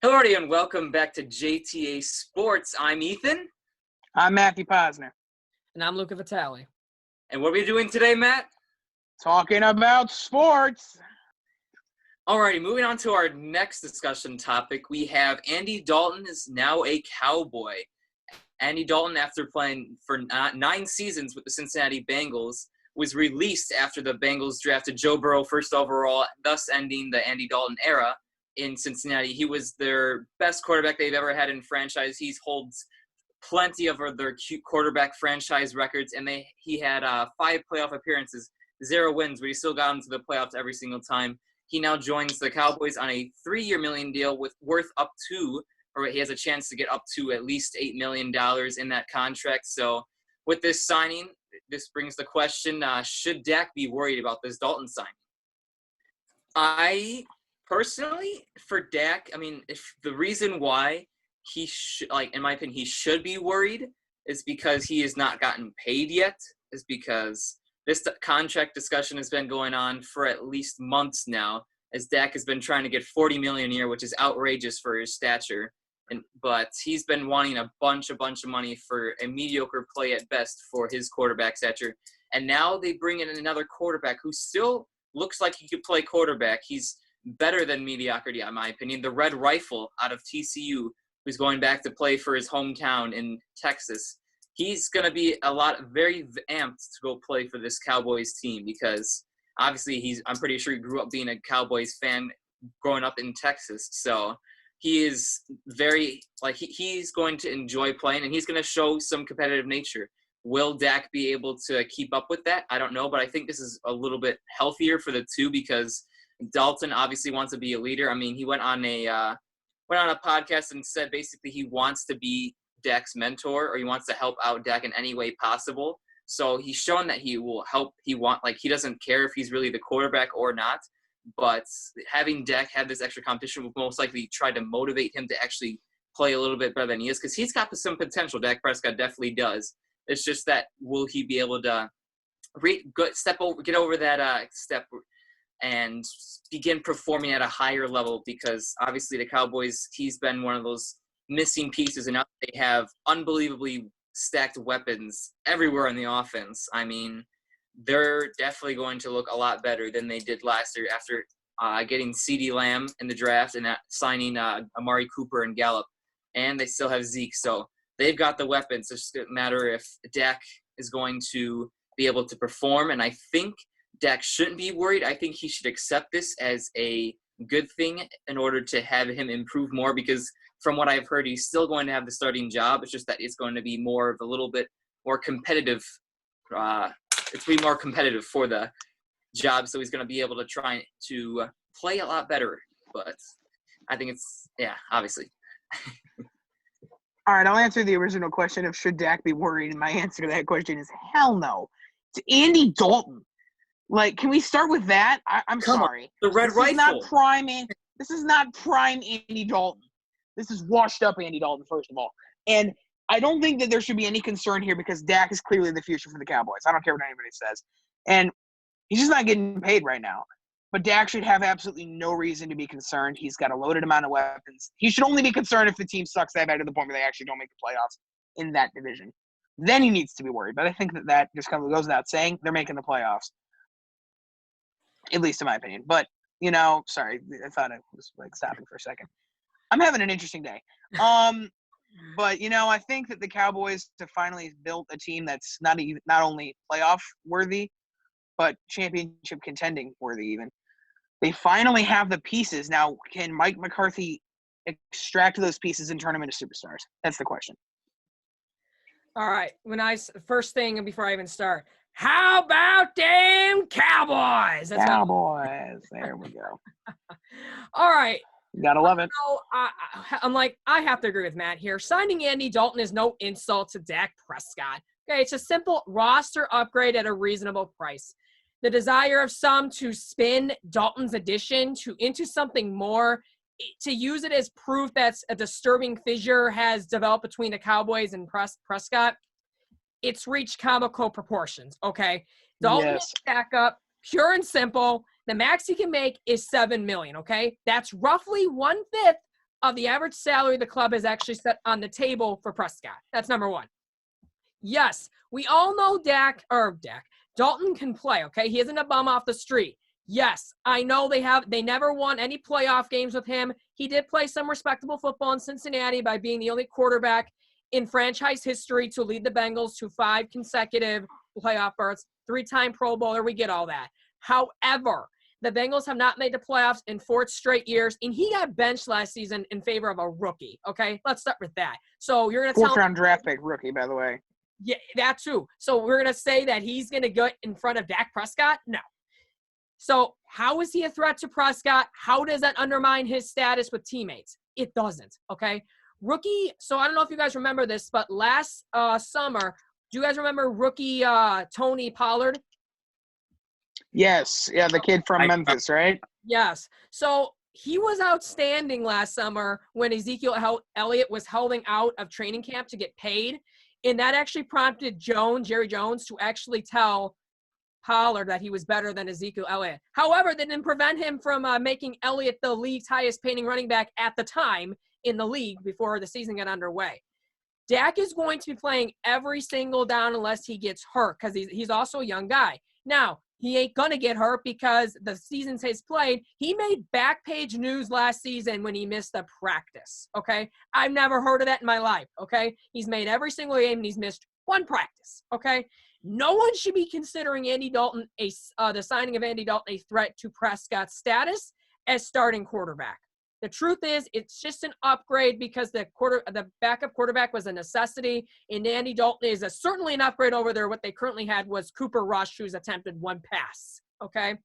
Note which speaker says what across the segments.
Speaker 1: Hello, everybody, and welcome back to JTA Sports. I'm Ethan.
Speaker 2: I'm Matthew Posner.
Speaker 3: And I'm Luka Vitale.
Speaker 1: And what are we doing today, Matt?
Speaker 2: Talking about sports.
Speaker 1: Alrighty, moving on to our next discussion topic. We have Andy Dalton is now a Cowboy. Andy Dalton, after playing for 9 seasons with the Cincinnati Bengals, was released after the Bengals drafted Joe Burrow first overall, thus ending the Andy Dalton era in Cincinnati. He was their best quarterback they've ever had in franchise. He holds plenty of their cute quarterback franchise records, and he had 5 playoff appearances, 0 wins, but he still got into the playoffs every single time. He now joins the Cowboys on a 3-year million deal worth up to, or he has a chance to get up to at least $8 million in that contract. So with this signing, this brings the question, should Dak be worried about this Dalton signing? I personally, for Dak, if the reason why he should, in my opinion, he should be worried is because he has not gotten paid yet, is because this contract discussion has been going on for at least months now, as Dak has been trying to get $40 million a year, which is outrageous for his stature. But he's been wanting a bunch of money for a mediocre play at best for his quarterback stature. And now they bring in another quarterback who still looks like he could play quarterback. He's better than mediocrity, in my opinion. The Red Rifle out of TCU, who's going back to play for his hometown in Texas. He's going to be very amped to go play for this Cowboys team because obviously I'm pretty sure he grew up being a Cowboys fan growing up in Texas. So he is he's going to enjoy playing, and he's going to show some competitive nature. Will Dak be able to keep up with that? I don't know, but I think this is a little bit healthier for the two because Dalton obviously wants to be a leader. He went on a podcast and said basically he wants to be Dak's mentor, or he wants to help out Dak in any way possible. So he's shown that he will help. He doesn't care if he's really the quarterback or not. But having Dak have this extra competition will most likely try to motivate him to actually play a little bit better than he is, because he's got some potential. Dak Prescott definitely does. It's just that will he be able to get over that step and begin performing at a higher level? Because obviously the Cowboys, he's been one of those missing pieces, and now they have unbelievably stacked weapons everywhere on the offense. They're definitely going to look a lot better than they did last year after getting CeeDee Lamb in the draft and signing Amari Cooper and Gallup. And they still have Zeke. So they've got the weapons. It's just a matter if Dak is going to be able to perform. And I think Dak shouldn't be worried. I think he should accept this as a good thing in order to have him improve more, because from what I've heard, he's still going to have the starting job. It's just that it's going to be more of a little bit more competitive. It's going to be more competitive for the job, so he's going to be able to try to play a lot better. But I think obviously.
Speaker 2: All right, I'll answer the original question of should Dak be worried, and my answer to that question is hell no. It's Andy Dalton. Can we start with that? I'm sorry.
Speaker 1: The Red Rifle.
Speaker 2: This is not prime Andy Dalton. This is washed up Andy Dalton, first of all. And I don't think that there should be any concern here because Dak is clearly the future for the Cowboys. I don't care what anybody says. And he's just not getting paid right now. But Dak should have absolutely no reason to be concerned. He's got a loaded amount of weapons. He should only be concerned if the team sucks that bad to the point where they actually don't make the playoffs in that division. Then he needs to be worried. But I think that just kind of goes without saying. They're making the playoffs. At least in my opinion. But, sorry. I thought I was stopping for a second. I'm having an interesting day. But, I think that the Cowboys have finally built a team that's not only playoff worthy, but championship contending worthy even. They finally have the pieces. Now, can Mike McCarthy extract those pieces and turn them into superstars? That's the question.
Speaker 3: All right. First thing before I even start, how about them Cowboys?
Speaker 2: Cowboys. There we go.
Speaker 3: All right.
Speaker 2: Gotta love it.
Speaker 3: I have to agree with Matt here. Signing Andy Dalton is no insult to Dak Prescott. Okay, it's a simple roster upgrade at a reasonable price. The desire of some to spin Dalton's addition into something more, to use it as proof that a disturbing fissure has developed between the Cowboys and Prescott, it's reached comical proportions, okay? Dalton is back up, pure and simple. The max he can make is $7 million, okay? That's roughly 1/5 of the average salary the club has actually set on the table for Prescott. That's number one. Yes, we all know Dalton can play, okay? He isn't a bum off the street. Yes, I know they never won any playoff games with him. He did play some respectable football in Cincinnati by being the only quarterback in franchise history to lead the Bengals to 5 consecutive playoff berths, 3-time Pro Bowler. We get all that. However, the Bengals have not made the playoffs in 4 straight years, and he got benched last season in favor of a rookie, okay? Let's start with that. So you're going to tell me –
Speaker 2: 4th-round draft pick rookie, by the way.
Speaker 3: Yeah, that too. So we're going to say that he's going to go in front of Dak Prescott? No. So how is he a threat to Prescott? How does that undermine his status with teammates? It doesn't, okay? Rookie, so I don't know if you guys remember this, but last summer, do you guys remember rookie Tony Pollard?
Speaker 2: Yes. Yeah, the kid from Memphis, right?
Speaker 3: Yes. So he was outstanding last summer when Ezekiel Elliott was holding out of training camp to get paid. And that actually prompted Jerry Jones, to actually tell Pollard that he was better than Ezekiel Elliott. However, that didn't prevent him from making Elliott the league's highest paying running back at the time in the league before the season got underway. Dak is going to be playing every single down unless he gets hurt, because he's also a young guy. Now, he ain't going to get hurt because the seasons he's played, he made back page news last season when he missed a practice, okay? I've never heard of that in my life, okay? He's made every single game and he's missed 1 practice, okay? No one should be considering Andy Dalton, the signing of Andy Dalton, a threat to Prescott's status as starting quarterback. The truth is, it's just an upgrade because the backup quarterback was a necessity, and Andy Dalton is certainly an upgrade over there. What they currently had was Cooper Rush, who's attempted 1 pass, okay?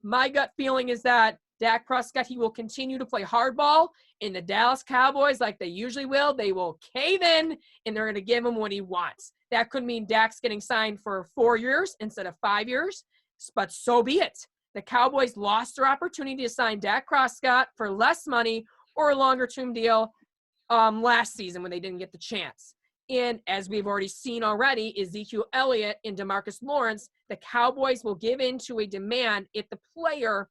Speaker 3: My gut feeling is that Dak Prescott, he will continue to play hardball, and the Dallas Cowboys, like they usually will, they will cave in, and they're going to give him what he wants. That could mean Dak's getting signed for 4 years instead of 5 years, but so be it. The Cowboys lost their opportunity to sign Dak Prescott for less money or a longer-term deal last season when they didn't get the chance. And as we've already seen already, Ezekiel Elliott and DeMarcus Lawrence, the Cowboys will give in to a demand if the player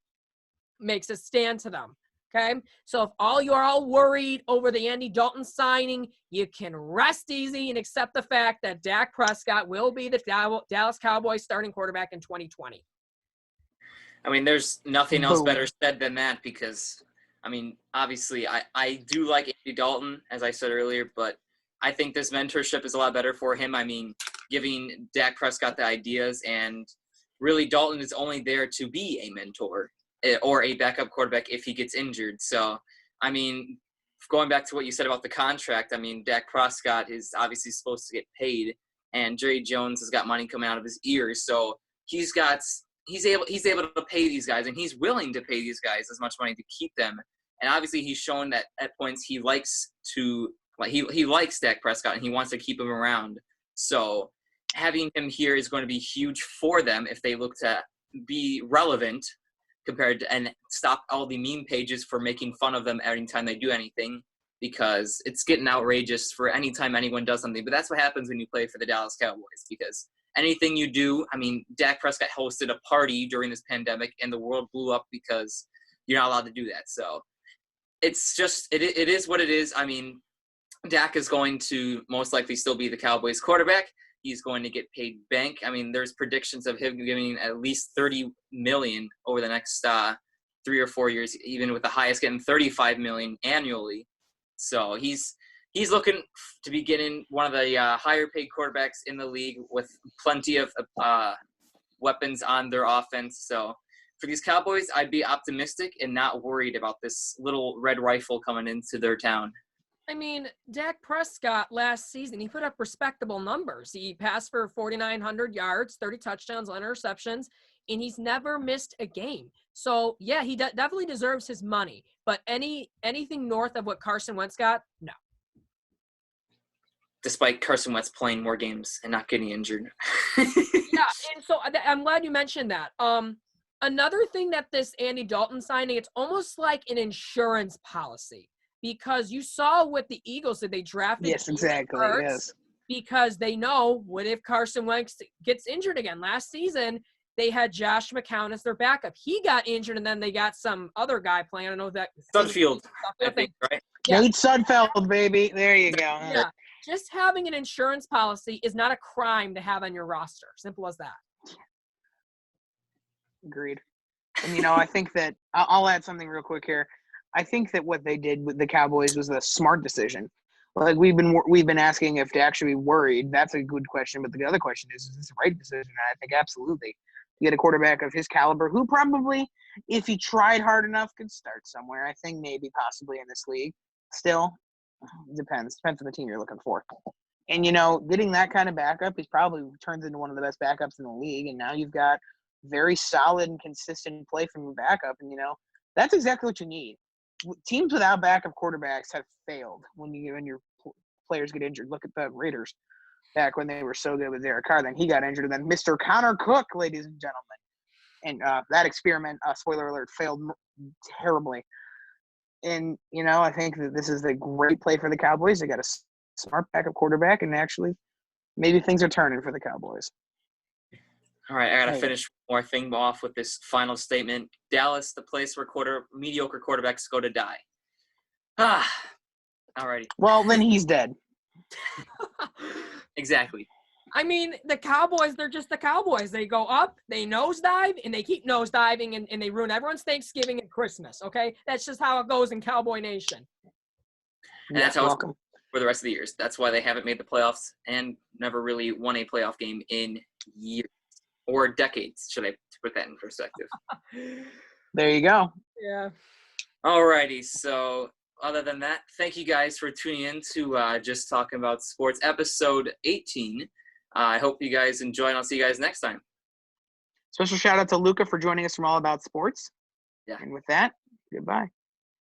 Speaker 3: makes a stand to them. Okay, so if you're all worried over the Andy Dalton signing, you can rest easy and accept the fact that Dak Prescott will be the Dallas Cowboys starting quarterback in 2020.
Speaker 1: I mean, there's nothing else better said than that because, I mean, obviously I do like Andy Dalton, as I said earlier, but I think this mentorship is a lot better for him. I mean, giving Dak Prescott the ideas, and really Dalton is only there to be a mentor or a backup quarterback if he gets injured. So, I mean, going back to what you said about the contract, I mean, Dak Prescott is obviously supposed to get paid, and Jerry Jones has got money coming out of his ears. So he's able to pay these guys, and he's willing to pay these guys as much money to keep them. And obviously he's shown that at points he likes Dak Prescott, and he wants to keep him around. So having him here is going to be huge for them if they look to be relevant compared to, and stop all the meme pages for making fun of them every time they do anything, because it's getting outrageous for any time anyone does something. But that's what happens when you play for the Dallas Cowboys, because anything you do, I mean, Dak Prescott hosted a party during this pandemic and the world blew up because you're not allowed to do that. So it's just, it is what it is. I mean, Dak is going to most likely still be the Cowboys quarterback. He's going to get paid bank. I mean, there's predictions of him giving at least $30 million over the next 3 or 4 years, even with the highest getting $35 million annually. So he's looking to be getting one of the higher paid quarterbacks in the league with plenty of weapons on their offense. So for these Cowboys, I'd be optimistic and not worried about this little red rifle coming into their town.
Speaker 3: I mean, Dak Prescott last season, he put up respectable numbers. He passed for 4,900 yards, 30 touchdowns, 11 interceptions, and he's never missed a game. So, yeah, he definitely deserves his money. But anything north of what Carson Wentz got, no.
Speaker 1: Despite Carson Wentz playing more games and not getting injured.
Speaker 3: Yeah, and so I'm glad you mentioned that. Another thing that this Andy Dalton signing, it's almost like an insurance policy. Because you saw what the Eagles did. They drafted.
Speaker 2: Yes, exactly. Yes.
Speaker 3: Because they know, what if Carson Wentz gets injured again? Last season, they had Josh McCown as their backup. He got injured, and then they got some other guy playing. I don't know that.
Speaker 1: Sudfield, I think, right?
Speaker 3: Yeah.
Speaker 2: Nate Sudfeld, baby. There you go.
Speaker 3: Yeah. Just having an insurance policy is not a crime to have on your roster. Simple as that.
Speaker 2: Agreed. And, I think that I'll add something real quick here. I think that what they did with the Cowboys was a smart decision. Like we've been asking if Dak should be worried. That's a good question. But the other question is this the right decision? And I think absolutely. To get a quarterback of his caliber who probably, if he tried hard enough, could start somewhere. I think maybe possibly in this league. Still, depends on the team you're looking for. And, getting that kind of backup, he probably turns into one of the best backups in the league. And now you've got very solid and consistent play from your backup. And, that's exactly what you need. Teams without backup quarterbacks have failed when your players get injured. Look at the Raiders back when they were so good with Derek Carr. Then he got injured. And then Mr. Connor Cook, ladies and gentlemen. And that experiment, spoiler alert, failed terribly. And, I think that this is a great play for the Cowboys. They got a smart backup quarterback, and actually maybe things are turning for the Cowboys.
Speaker 1: All right, I got to finish one more thing off with this final statement. Dallas, the place where mediocre quarterbacks go to die. All righty.
Speaker 2: Well, then he's dead.
Speaker 1: Exactly.
Speaker 3: I mean, the Cowboys, they're just the Cowboys. They go up, they nosedive, and they keep nosediving, and they ruin everyone's Thanksgiving and Christmas, okay? That's just how it goes in Cowboy Nation.
Speaker 1: And that's how it's for the rest of the years. That's why they haven't made the playoffs and never really won a playoff game in years. Or decades, should I put that in perspective?
Speaker 2: There you go.
Speaker 3: Yeah.
Speaker 1: All righty. So other than that, thank you guys for tuning in to Just Talking About Sports, episode 18. I hope you guys enjoy, and I'll see you guys next time.
Speaker 2: Special shout out to Luka for joining us from All About Sports.
Speaker 1: Yeah.
Speaker 2: And with that, goodbye.